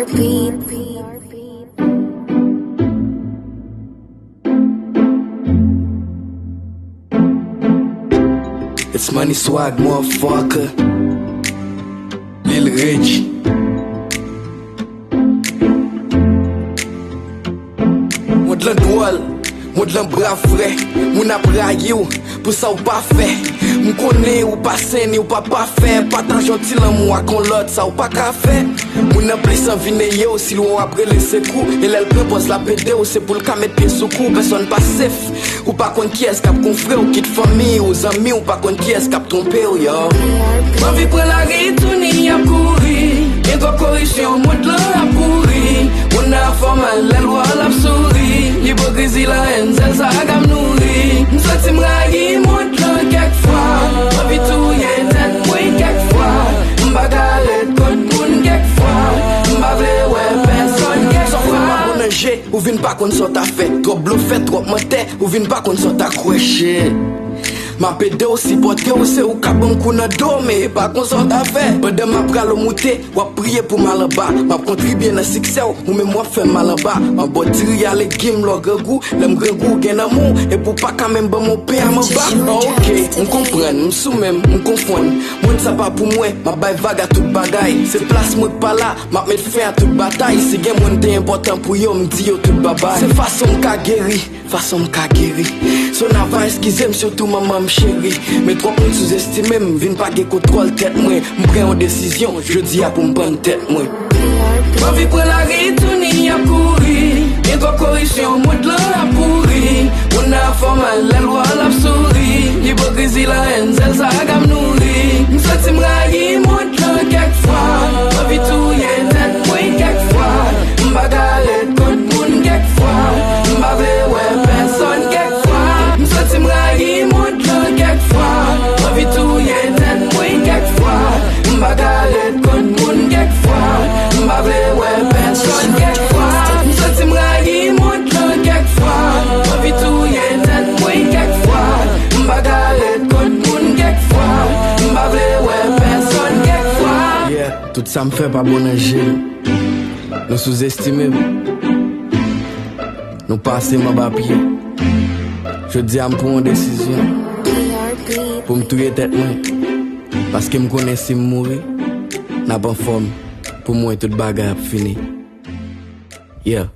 It's money swag, motherfucker. Lil Rich. Mwen lan doual, mwen lan bra frais. Mwen ap raye ou, pou sa ou pa fe. Mwen konen ou pa sene ou pa fe. Pa tan gentil an mou akon lot, sa ou pa ka fe. Mwen ap plis an vine ye ou, si lou apre lese kou. E lèl prepos la pede ou, se pou l ka met pied sou kou. Person pa sef, ou pa kon ki es kap kon fre ou kit fami ou zami ou pa kon ki es kap trompe ou yo. Mwen vi pre la ritouni ap kouri. Gen go korisyon, mwen lan ap kouri. Mwen a formal, lèl wal ap souri. L'hypocrisie la haine, zel sa agam nouri. M'soti m'rayi, mwen lan kek fwa. Mwen vi touye tet mwen kek fwa. M'bagaret kont moun kek fwa. M'bavle we person kek fwa. Ou vin pa kon sot a fe. Trop blofet, trop mote. Ou vin pa kon sot a kweche. Ma pede ou si pote ou se ou kabon kou na do. Me pa kon sot a fe. Pede ma pral ou moute. Wap priye pou malaba. Ma kontribye nan sikse ou me mwa fe malaba. Ma botiri ale gim lo gregou. Lem gregou gen amou. E pou pa kamen ba mou pe a mou ba. Ok, m'kompren, m'soumem, m'konfon. Mwen sa pa pou mwen, ma bay vaga tout bagay. Se plas mwen pa la, ma met fe a tout batay. Se gen mwen te important pou yo, m'di yo tout babay. Se fason m'ka geri, fason m'ka geri. Son avan eskizem, surtout maman m'chéri. Mais trop moun sous-estime, m'vin pa ge kontrol tête mwen. M'pren en décision, je dis a pou m'pan tête mwen. Mwen vi pre la ritouni ap kouri. Gen go korisyon, mwen lan ap kouri. Mwen a formal, lèl wal ap souri. L'hypocrisie la haine, zel sa agam nouri. M'soti m'rayi, mwen lan kek fwa. Mwen vi touye tet mwen kek fwa. M'bagaret kont moun kek fwa. M'bavle we person kek fwa. M'soti m'rayi, mwen lan kek fwa. Mwen vi touye tet mwen kek fwa. M'bagaret kont moun kek fwa. M'bavle we person kek fwa. M'soti m'rayi, mwen lan kek fwa. Mwen vi touye tet mwen kek fwa. M'bagaret kont moun kek fwa. M'bavle we person kek fwa. Yeah, tout sa m'fè pa bon anje. Nou sous-estime. Nou pase m'a ba piye. Je di am pou an desisyon. Pou m'touye tet mwen. Paske m'kone si m'mouri. N'a ban form. Pou mwen tout bagay ap fini. Yeah.